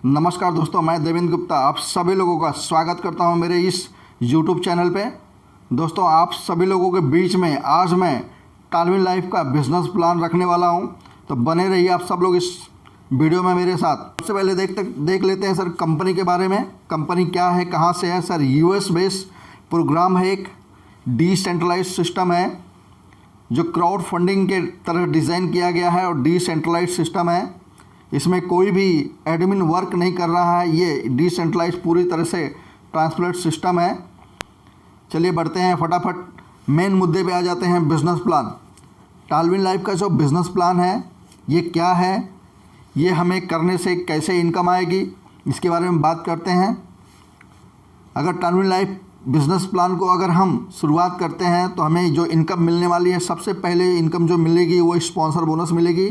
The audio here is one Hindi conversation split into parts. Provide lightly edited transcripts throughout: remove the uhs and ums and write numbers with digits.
नमस्कार दोस्तों, मैं देवेंद्र गुप्ता आप सभी लोगों का स्वागत करता हूं मेरे इस YouTube चैनल पे। दोस्तों, आप सभी लोगों के बीच में आज मैं टालविन लाइफ का बिजनेस प्लान रखने वाला हूं, तो बने रहिए आप सब लोग इस वीडियो में मेरे साथ। सबसे पहले देख लेते हैं सर कंपनी के बारे में। कंपनी क्या है, कहाँ से है? सर US बेस्ड प्रोग्राम है, एक डिसेंट्रलाइज सिस्टम है जो क्राउड फंडिंग के तरह डिज़ाइन किया गया है और डिसेंट्रलाइज सिस्टम है। इसमें कोई भी एडमिन वर्क नहीं कर रहा है, ये डिसेंट्रलाइज पूरी तरह से ट्रांसपेरेंट सिस्टम है। चलिए बढ़ते हैं फटाफट मेन मुद्दे पे आ जाते हैं। बिजनेस प्लान, टालविन लाइफ का जो बिज़नेस प्लान है ये क्या है, ये हमें करने से कैसे इनकम आएगी, इसके बारे में बात करते हैं। अगर टालविन लाइफ बिज़नेस प्लान को अगर हम शुरुआत करते हैं तो हमें जो इनकम मिलने वाली है, सबसे पहले इनकम जो मिलेगी वो स्पॉन्सर बोनस मिलेगी।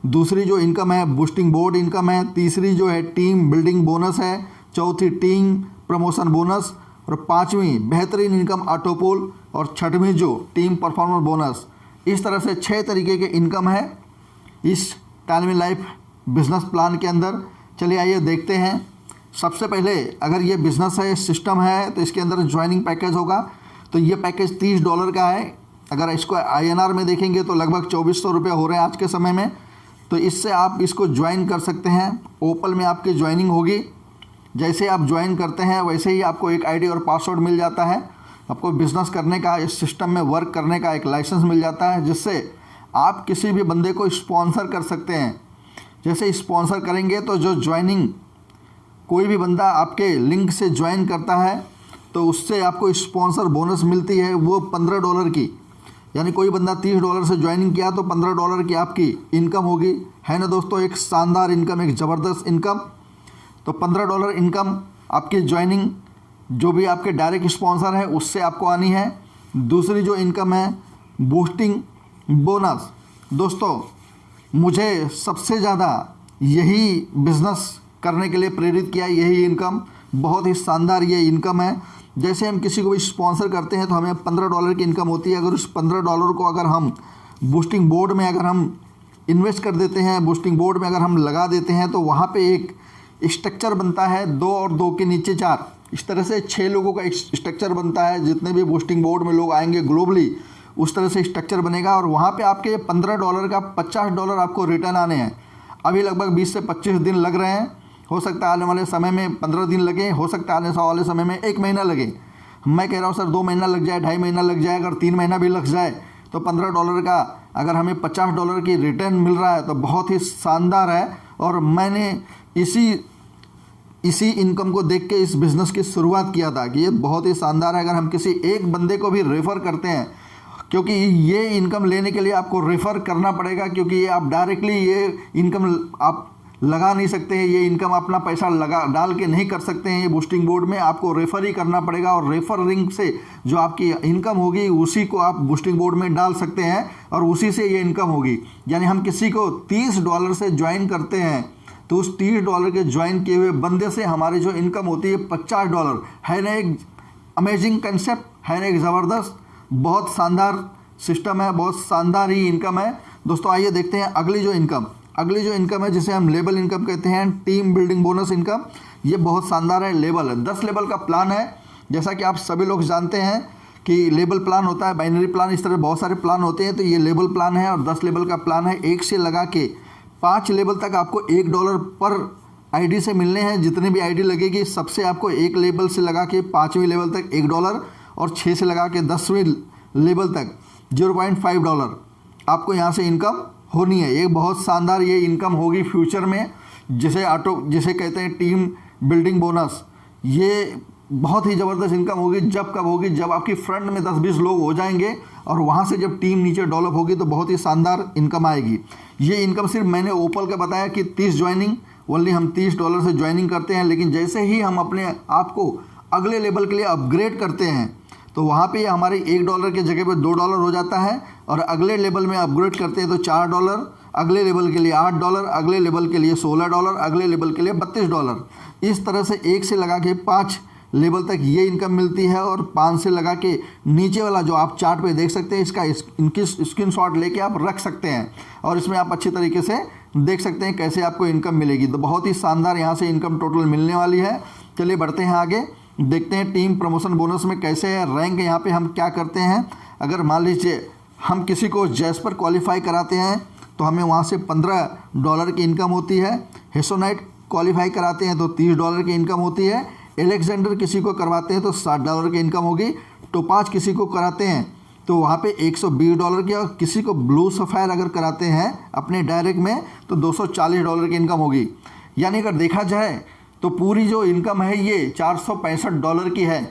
दूसरी जो इनकम है बूस्टिंग बोर्ड इनकम है। तीसरी जो है टीम बिल्डिंग बोनस है। चौथी टीम प्रमोशन बोनस और पांचवी बेहतरीन इनकम ऑटोपोल और छठवीं जो टीम परफॉर्मेंस बोनस। इस तरह से 6 तरीके के इनकम है इस टालविन लाइफ बिजनेस प्लान के अंदर। चलिए आइए देखते हैं। सबसे पहले अगर ये बिज़नेस है, सिस्टम है, तो इसके अंदर ज्वाइनिंग पैकेज होगा। तो ये पैकेज $30 का है। अगर इसको INR में देखेंगे तो लगभग 2400 रुपये हो रहे हैं आज के समय में। तो इससे आप इसको ज्वाइन कर सकते हैं। ओपल में आपकी ज्वाइनिंग होगी। जैसे आप ज्वाइन करते हैं वैसे ही आपको एक ID और पासवर्ड मिल जाता है। आपको बिज़नेस करने का, इस सिस्टम में वर्क करने का एक लाइसेंस मिल जाता है, जिससे आप किसी भी बंदे को स्पॉन्सर कर सकते हैं। जैसे स्पॉन्सर करेंगे तो जो ज्वाइनिंग कोई भी बंदा आपके लिंक से ज्वाइन करता है तो उससे आपको स्पॉन्सर बोनस मिलती है, वो $15 की। यानी कोई बंदा $30 से ज्वाइनिंग किया तो $15 की आपकी इनकम होगी। है ना दोस्तों, एक शानदार इनकम, एक ज़बरदस्त इनकम। तो $15 इनकम आपकी ज्वाइनिंग, जो भी आपके डायरेक्ट स्पॉन्सर है उससे आपको आनी है। दूसरी जो इनकम है बूस्टिंग बोनस। दोस्तों, मुझे सबसे ज़्यादा यही बिज़नेस करने के लिए प्रेरित किया, यही इनकम। बहुत ही शानदार ये इनकम है। जैसे हम किसी को भी स्पॉन्सर करते हैं तो हमें $15 की इनकम होती है। अगर उस $15 को अगर हम बूस्टिंग बोर्ड में अगर हम इन्वेस्ट कर देते हैं, बूस्टिंग बोर्ड में अगर हम लगा देते हैं, तो वहाँ पे एक स्ट्रक्चर बनता है, 2 और 2 के नीचे 4, इस तरह से 6 लोगों का एक स्ट्रक्चर बनता है। जितने भी बूस्टिंग बोर्ड में लोग आएंगे ग्लोबली, उस तरह से स्ट्रक्चर बनेगा और वहाँ पर आपके $15 का $50 आपको रिटर्न आने हैं। अभी लगभग 20 से 25 दिन लग रहे हैं। हो सकता है आने वाले समय में 15 दिन लगे, हो सकता है आने वाले समय में 1 महीना लगे। मैं कह रहा हूँ सर 2 महीना लग जाए, 2.5 महीना लग जाए, अगर 3 महीना भी लग जाए तो $15 का अगर हमें $50 की रिटर्न मिल रहा है तो बहुत ही शानदार है। और मैंने इसी इनकम को देख के इस बिज़नेस की शुरुआत किया था कि ये बहुत ही शानदार है। अगर हम किसी एक बंदे को भी रेफ़र करते हैं, क्योंकि ये इनकम लेने के लिए आपको रेफ़र करना पड़ेगा, क्योंकि ये आप डायरेक्टली ये इनकम आप लगा नहीं सकते हैं। ये इनकम अपना पैसा लगा डाल के नहीं कर सकते हैं। ये बूस्टिंग बोर्ड में आपको रेफ़र ही करना पड़ेगा और रेफ़र लिंक से जो आपकी इनकम होगी उसी को आप बूस्टिंग बोर्ड में डाल सकते हैं और उसी से ये इनकम होगी। यानी हम किसी को $30 से ज्वाइन करते हैं तो उस $30 के ज्वाइन किए हुए बंदे से हमारी जो इनकम होती है $50। है ना एक अमेजिंग कंसेप्ट, है ना एक ज़बरदस्त, बहुत शानदार सिस्टम है, बहुत शानदार ही इनकम है। दोस्तों आइए देखते हैं अगली जो इनकम है, जिसे हम लेबल इनकम कहते हैं, टीम बिल्डिंग बोनस इनकम। ये बहुत शानदार है। लेबल है, 10 लेबल का प्लान है। जैसा कि आप सभी लोग जानते हैं कि लेबल प्लान होता है, बाइनरी प्लान, इस तरह बहुत सारे प्लान होते हैं। तो ये लेबल प्लान है और 10 लेबल का प्लान है। 1 से लगा के 5 लेबल तक आपको $1 पर ID से मिलने हैं। जितनी भी ID लगेगी सबसे आपको 1 लेबल से लगा के 5वीं लेवल तक $1 और 6 से लगा के 10वीं लेवल तक $0.5 आपको यहाँ से इनकम होनी है। ये बहुत शानदार ये इनकम होगी फ्यूचर में, जिसे कहते हैं टीम बिल्डिंग बोनस। ये बहुत ही ज़बरदस्त इनकम होगी। कब होगी? जब आपकी फ्रंट में 10-20 लोग हो जाएंगे और वहाँ से जब टीम नीचे डेवलप होगी तो बहुत ही शानदार इनकम आएगी। ये इनकम सिर्फ मैंने ओपल का बताया कि 30 ज्वाइनिंग, ओनली हम $30 से ज्वाइनिंग करते हैं। लेकिन जैसे ही हम अपने आप को अगले लेवल के लिए अपग्रेड करते हैं तो वहाँ पे हमारे $1 के जगह पे $2 हो जाता है और अगले लेवल में अपग्रेड करते हैं तो $4, अगले लेवल के लिए $8, अगले लेवल के लिए $16, अगले लेवल के लिए $32। इस तरह से 1 से लगा के 5 लेवल तक ये इनकम मिलती है। और 5 से लगा के नीचे वाला जो आप चार्ट पे देख सकते हैं, इनकी स्क्रीनशॉट लेके आप रख सकते हैं और इसमें आप अच्छी तरीके से देख सकते हैं कैसे आपको इनकम मिलेगी। तो बहुत ही शानदार यहाँ से इनकम टोटल मिलने वाली है। चलिए बढ़ते हैं आगे, देखते हैं टीम प्रमोशन बोनस में कैसे है रैंक। यहाँ पे हम क्या करते हैं, अगर मान लीजिए हम किसी को जैस्पर क्वालिफाई कराते हैं तो हमें वहाँ से $15 की इनकम होती है। हेसोनाइट क्वालिफाई कराते हैं तो $30 की इनकम होती है। एलेक्जेंडर किसी को करवाते हैं तो $60 की इनकम होगी। टोपाज किसी को कराते हैं तो वहाँ पे $120 की, और किसी को ब्लू सफ़ायर अगर कराते हैं अपने डायरेक्ट में तो $240 की इनकम होगी। यानी अगर देखा जाए तो पूरी जो इनकम है ये $465 की है।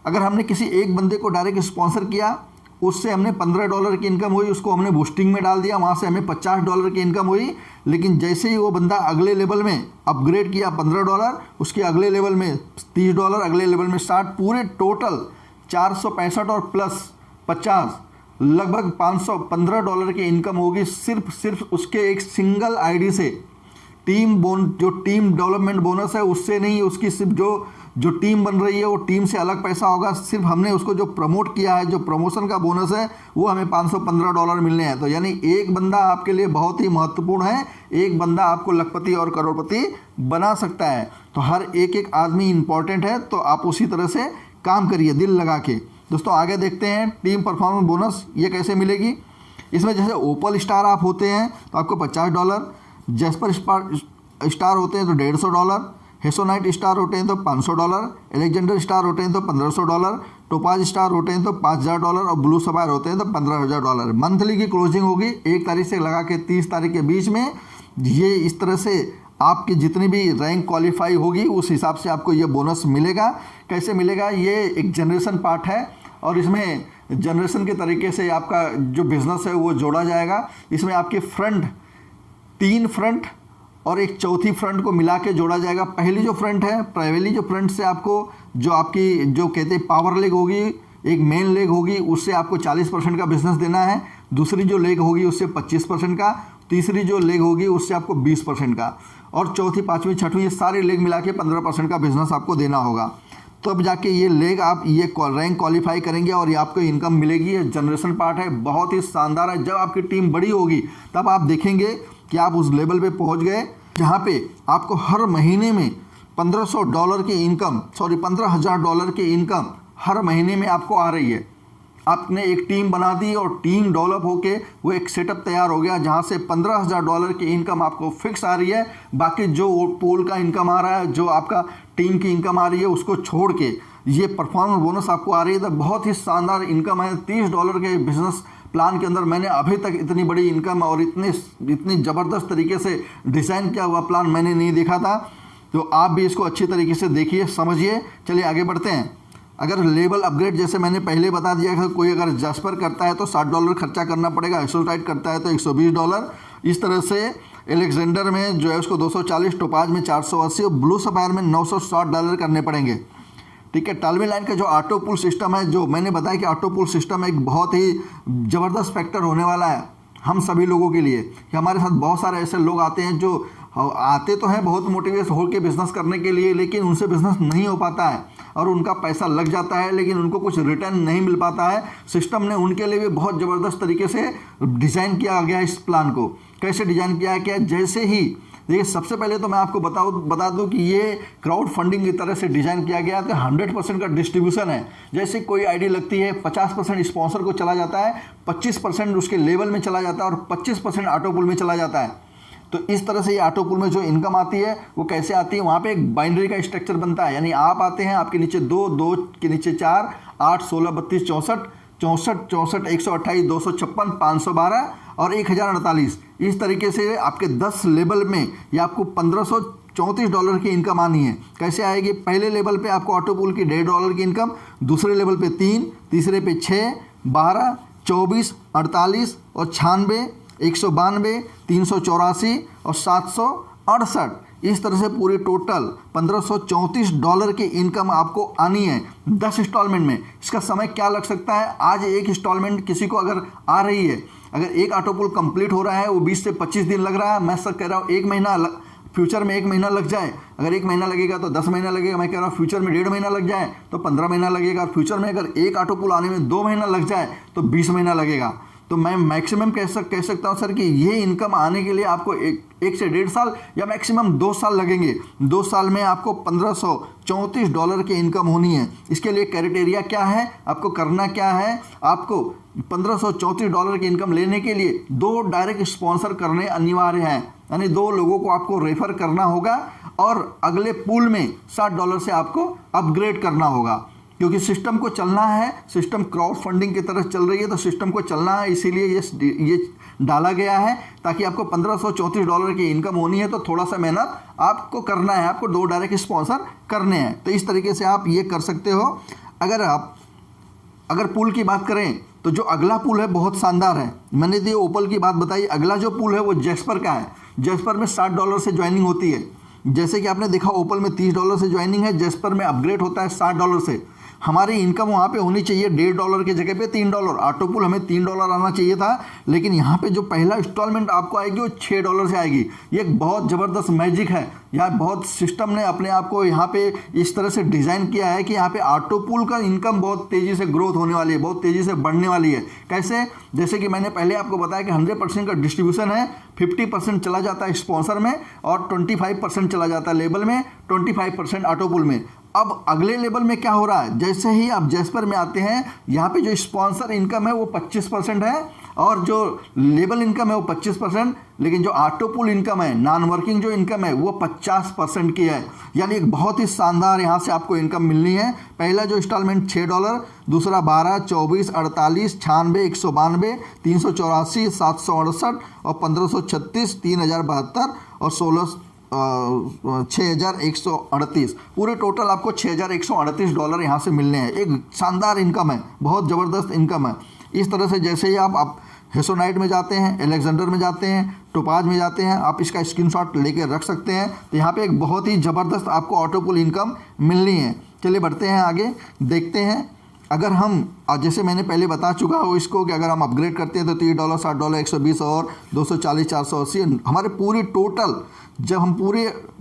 अगर हमने किसी एक बंदे को डायरेक्ट स्पॉन्सर किया, उससे हमने $15 की इनकम हुई, उसको हमने बूस्टिंग में डाल दिया, वहाँ से हमें $50 की इनकम हुई। लेकिन जैसे ही वो बंदा अगले लेवल में अपग्रेड किया $15, उसके अगले लेवल में $30, अगले लेवल में 60, पूरे टोटल 465 और प्लस 50 लगभग $515 की इनकम होगी सिर्फ उसके एक सिंगल आईडी से। जो टीम डेवलपमेंट बोनस है उससे नहीं, उसकी सिर्फ जो टीम बन रही है वो टीम से अलग पैसा होगा। सिर्फ हमने उसको जो प्रमोट किया है, जो प्रमोशन का बोनस है, वो हमें $515 मिलने हैं। तो यानी एक बंदा आपके लिए बहुत ही महत्वपूर्ण है। एक बंदा आपको लखपति और करोड़पति बना सकता है। तो हर एक आदमी इंपॉर्टेंट है, तो आप उसी तरह से काम करिए दिल लगा के। दोस्तों आगे देखते हैं टीम परफॉर्मेंस बोनस ये कैसे मिलेगी। इसमें जैसे ओपल स्टार आप होते हैं तो आपको $50, जैस्पर स्टार होते हैं तो $150, हेसोनाइट स्टार होते हैं तो $500, एलेक्जेंडर स्टार होते हैं तो $1500, टोपाज स्टार होते हैं तो $5000 और ब्लू सफायर होते हैं तो $15000। मंथली की क्लोजिंग होगी 1 तारीख से लगा के 30 तारीख के बीच में। ये इस तरह से आपकी जितनी भी रैंक क्वालिफाई होगी उस हिसाब से आपको ये बोनस मिलेगा। कैसे मिलेगा, ये एक जनरेशन पार्ट है और इसमें जनरेशन के तरीके से आपका जो बिज़नेस है वो जोड़ा जाएगा। इसमें आपके फ्रंट 3 फ्रंट और एक चौथी फ्रंट को मिला के जोड़ा जाएगा। पहली जो फ्रंट से आपको जो आपकी जो कहते हैं पावर लेग होगी, एक मेन लेग होगी, उससे आपको 40% का बिजनेस देना है। दूसरी जो लेग होगी उससे 25% का, तीसरी जो लेग होगी उससे आपको 20% का, और चौथी, पाँचवीं, छठवीं ये सारी लेग मिला के 15% का बिजनेस आपको देना होगा। तब जाके ये लेग आप ये रैंक क्वालिफाई करेंगे और ये आपको इनकम मिलेगी। ये जनरेशन पार्ट है, बहुत ही शानदार है। जब आपकी टीम बड़ी होगी तब आप देखेंगे कि आप उस लेवल पे पहुंच गए जहां पे आपको हर महीने में $1500 की इनकम, $15,000 की इनकम हर महीने में आपको आ रही है। आपने एक टीम बना दी और टीम डेवलप होके वो एक सेटअप तैयार हो गया जहाँ से $15,000 की इनकम आपको फिक्स आ रही है। बाकी जो पोल का इनकम आ रहा है, जो आपका टीम की इनकम आ रही है, उसको छोड़ के ये परफॉर्मेंस बोनस आपको आ रही है। तो बहुत ही शानदार इनकम है। $30 के बिजनेस प्लान के अंदर मैंने अभी तक इतनी बड़ी इनकम और इतनी ज़बरदस्त तरीके से डिज़ाइन किया हुआ प्लान मैंने नहीं देखा था। तो आप भी इसको अच्छी तरीके से देखिए, समझिए। चलिए आगे बढ़ते हैं। अगर लेवल अपग्रेड जैसे मैंने पहले बता दिया कि कोई अगर जैस्पर करता है तो $60 खर्चा करना पड़ेगा, एसोटाइट करता है तो $120। इस तरह से एलेक्जेंडर में जो है उसको 240, टोपाज में 480 और ब्लू सफायर में $960 करने पड़ेंगे। ठीक है। टालवी लाइन का जो ऑटो पुल सिस्टम है, जो मैंने बताया कि ऑटो पुल सिस्टम एक बहुत ही ज़बरदस्त फैक्टर होने वाला है हम सभी लोगों के लिए। कि हमारे साथ बहुत सारे ऐसे लोग आते हैं जो आते तो हैं बहुत मोटिवेट हो के बिज़नेस करने के लिए, लेकिन उनसे बिज़नेस नहीं हो पाता है और उनका पैसा लग जाता है, लेकिन उनको कुछ रिटर्न नहीं मिल पाता है। सिस्टम ने उनके लिए भी बहुत ज़बरदस्त तरीके से डिज़ाइन किया गया इस प्लान को। कैसे डिज़ाइन किया गया, जैसे ही देखिए, सबसे पहले तो मैं आपको बता दूं कि ये क्राउड फंडिंग की तरह से डिज़ाइन किया गया है। तो 100% का डिस्ट्रीब्यूशन है। जैसे कोई आईडी लगती है, 50% स्पॉन्सर को चला जाता है, 25% उसके लेवल में चला जाता है और 25% ऑटो पुल में चला जाता है। तो इस तरह से ये ऑटो पुल में जो इनकम आती है वो कैसे आती है, वहाँ पे एक बाइनरी का स्ट्रक्चर बनता है। यानी आप आते हैं, आपके नीचे 2, 2 के नीचे 4, 8, 16, 32, 64, 64, 128, 256, 512 और 1048। इस तरीके से आपके 10 लेवल में ये आपको $1534 की इनकम आनी है। कैसे आएगी, पहले लेवल पे आपको ऑटो पुल की $1.5 की इनकम, दूसरे लेवल पे 3, तीसरे पे 6, 12, 24, 48 और 96, 192, 384 और 768। इस तरह से पूरी टोटल $1534 की इनकम आपको आनी है 10 इंस्टॉलमेंट में। इसका समय क्या लग सकता है, आज एक इंस्टॉलमेंट किसी को अगर आ रही है, अगर एक ऑटो पुल कंप्लीट हो रहा है वो 20 से 25 दिन लग रहा है। मैं सर कह रहा हूँ 1 महीना फ्यूचर में 1 महीना लग जाए। अगर 1 महीना लगेगा तो 10 महीना लगेगा। मैं कह रहा हूँ फ्यूचर में 1.5 महीना लग जाए तो 15 महीना लगेगा। और फ्यूचर में अगर एक ऑटो पुल आने में 2 महीना लग जाए तो 20 महीना लगेगा। तो मैं मैक्सिमम कह सकता हूँ सर कि ये इनकम आने के लिए आपको एक से 1.5 साल या मैक्सिमम 2 साल लगेंगे। 2 साल में आपको $1534 की इनकम होनी है। इसके लिए क्राइटेरिया क्या है, आपको करना क्या है, आपको $1534 की इनकम लेने के लिए 2 डायरेक्ट स्पॉन्सर करने अनिवार्य हैं, यानी 2 लोगों को आपको रेफर करना होगा और अगले पूल में $60 से आपको अपग्रेड करना होगा। क्योंकि सिस्टम को चलना है, सिस्टम क्राउड फंडिंग की तरफ चल रही है, तो सिस्टम को चलना है, इसीलिए ये डाला गया है ताकि आपको $1534 की इनकम होनी है। तो थोड़ा सा मेहनत आपको करना है, आपको 2 डायरेक्ट स्पॉन्सर करने हैं। तो इस तरीके से आप ये कर सकते हो। अगर पूल की बात करें तो जो अगला पूल है बहुत शानदार है। मैंने तो ओपल की बात बताई, अगला जो पूल है वो जैस्पर का है। जैस्पर में $60 से ज्वाइनिंग होती है। जैसे कि आपने देखा ओपल में $30 से ज्वाइनिंग है, जैस्पर में अपग्रेड होता है $60 से। हमारी इनकम वहाँ पे होनी चाहिए $1.5 की जगह पे $3। ऑटो पूल हमें $3 आना चाहिए था, लेकिन यहाँ पे जो पहला इंस्टॉलमेंट आपको आएगी वो $6 से आएगी। ये एक बहुत ज़बरदस्त मैजिक है। यहाँ बहुत सिस्टम ने अपने आप को यहाँ पे इस तरह से डिज़ाइन किया है कि यहाँ पे ऑटो पूल का इनकम बहुत तेज़ी से ग्रोथ होने वाली है, बहुत तेज़ी से बढ़ने वाली है। कैसे? जैसे कि मैंने पहले आपको बताया कि 100% का डिस्ट्रीब्यूशन है, 50% चला जाता है स्पॉन्सर में और 25% चला जाता है लेबल में, 25% ऑटो पूल में। अब अगले लेवल में क्या हो रहा है, जैसे ही आप जैस्पर में आते हैं, यहाँ पे जो स्पॉन्सर इनकम है वो 25% है और जो लेबल इनकम है वो 25%, लेकिन जो ऑटो पूल इनकम है, नॉन वर्किंग जो इनकम है वो 50% की है। यानी एक बहुत ही शानदार यहाँ से आपको इनकम मिलनी है। पहला जो इंस्टॉलमेंट $6, दूसरा 12, 24, 48, 96, 192, 384, 768 और 1536, 3072 और 6138। पूरे टोटल आपको $6138 यहाँ से मिलने हैं। एक शानदार इनकम है, बहुत ज़बरदस्त इनकम है। इस तरह से जैसे ही आप हेसोनाइट में जाते हैं, एलेक्जेंडर में जाते हैं, टोपाज में जाते हैं, आप इसका स्क्रीनशॉट लेके रख सकते हैं। तो यहाँ पे एक बहुत ही ज़बरदस्त आपको ऑटो पूल इनकम मिलनी है। चलिए बढ़ते हैं आगे, देखते हैं। अगर हम जैसे मैंने पहले बता चुका हूँ इसको कि अगर हम अपग्रेड करते हैं तो $30, $60, 120 और 240, 480 हमारे पूरी टोटल, जब हम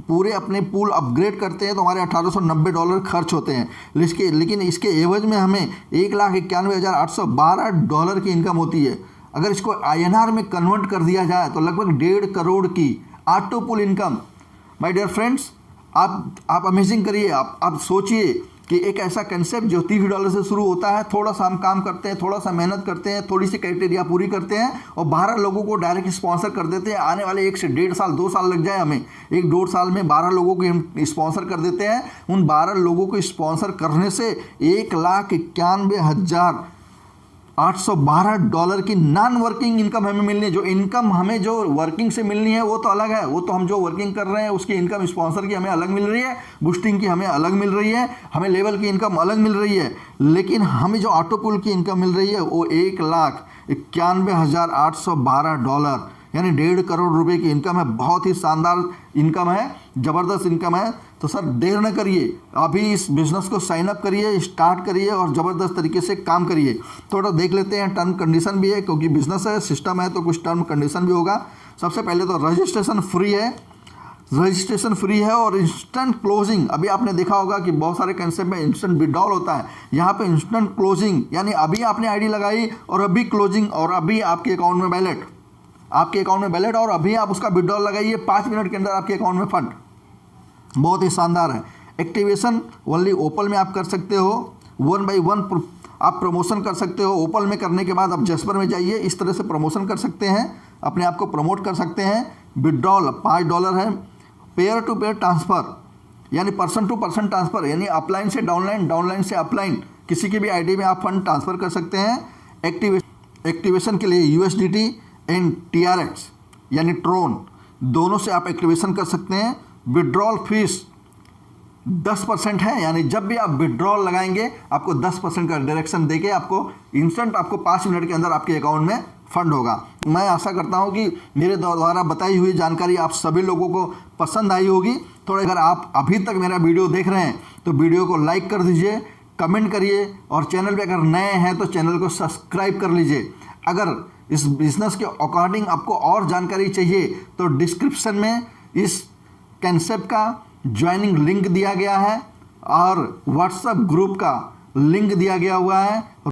पूरे अपने पूल अपग्रेड करते हैं तो हमारे $1890 खर्च होते हैं। लेकिन इसके एवज में हमें $1,91,812 की इनकम होती है। अगर इसको INR में कन्वर्ट कर दिया जाए तो लगभग 1.5 करोड़ की auto pool income. My dear friends, आप अमेजिंग करिए, आप सोचिए कि एक ऐसा कंसेप्ट जो $30 से शुरू होता है, थोड़ा सा हम काम करते हैं, थोड़ा सा मेहनत करते हैं, थोड़ी सी क्राइटेरिया पूरी करते हैं और 12 लोगों को डायरेक्ट स्पॉन्सर कर देते हैं। आने वाले 1 से 1.5 साल, 2 साल लग जाए हमें, 1-1.5 साल में 12 लोगों को हम स्पॉन्सर कर देते हैं। उन 12 लोगों को स्पॉन्सर करने से $1,91,812 की नॉन वर्किंग इनकम हमें मिलनी है। जो इनकम हमें जो वर्किंग से मिलनी है वो तो अलग है, वो तो हम जो वर्किंग कर रहे हैं उसकी इनकम स्पॉन्सर की हमें अलग मिल रही है, बूस्टिंग की हमें अलग मिल रही है, हमें लेवल की इनकम अलग मिल रही है। लेकिन हमें जो ऑटो पूल की इनकम मिल रही है वो $1,91,812 यानी 1.5 करोड़ रुपए की इनकम है। बहुत ही शानदार इनकम है, ज़बरदस्त इनकम है। तो सर देर न करिए, अभी इस बिज़नेस को साइन अप करिए, स्टार्ट करिए और ज़बरदस्त तरीके से काम करिए। थोड़ा देख लेते हैं, टर्म कंडीशन भी है, क्योंकि बिज़नेस है, सिस्टम है, तो कुछ टर्म कंडीशन भी होगा। सबसे पहले तो रजिस्ट्रेशन फ्री है और इंस्टेंट क्लोजिंग। अभी आपने देखा होगा कि बहुत सारे कंसेप्ट में इंस्टेंट विड्रॉल होता है, यहाँ पे इंस्टेंट क्लोजिंग यानी अभी आपने आईडी लगाई और अभी क्लोजिंग और अभी आपके अकाउंट में बैलेट और अभी आप उसका विड्रॉल लगाइए, 5 मिनट के अंदर आपके अकाउंट में फंड। बहुत ही शानदार है। एक्टिवेशन ओनली ओपल में आप कर सकते हो, 1 by 1 आप प्रमोशन कर सकते हो। ओपल में करने के बाद आप जैस्पर में जाइए, इस तरह से प्रमोशन कर सकते हैं, अपने आप को प्रमोट कर सकते हैं। विड्रॉल $5 है। पेयर टू पेयर ट्रांसफ़र यानी पर्सन टू पर्सन ट्रांसफ़र, यानी अपलाइन से डाउनलाइन, डाउनलाइन से अपलाइन, किसी की भी आईडी में आप फंड ट्रांसफ़र कर सकते हैं। एक्टिवेशन के लिए USDT एंड TRX यानी ट्रोन, दोनों से आप एक्टिवेशन कर सकते हैं। विड्रॉल फीस 10% है, यानी जब भी आप विड्रॉल लगाएंगे आपको 10% का डायरेक्शन देके आपको इंस्टेंट आपको 5 मिनट के अंदर आपके अकाउंट में फंड होगा। मैं आशा करता हूं कि मेरे द्वारा बताई हुई जानकारी आप सभी लोगों को पसंद आई होगी। थोड़ा अगर आप अभी तक मेरा वीडियो देख रहे हैं तो वीडियो को लाइक कर दीजिए, कमेंट करिए और चैनल पे अगर नए हैं तो चैनल को सब्सक्राइब कर लीजिए। अगर इस बिज़नेस के अकॉर्डिंग आपको और जानकारी चाहिए तो डिस्क्रिप्शन में इस कंसेप्ट का ज्वाइनिंग लिंक दिया गया है और व्हाट्सएप ग्रुप का लिंक दिया गया हुआ है।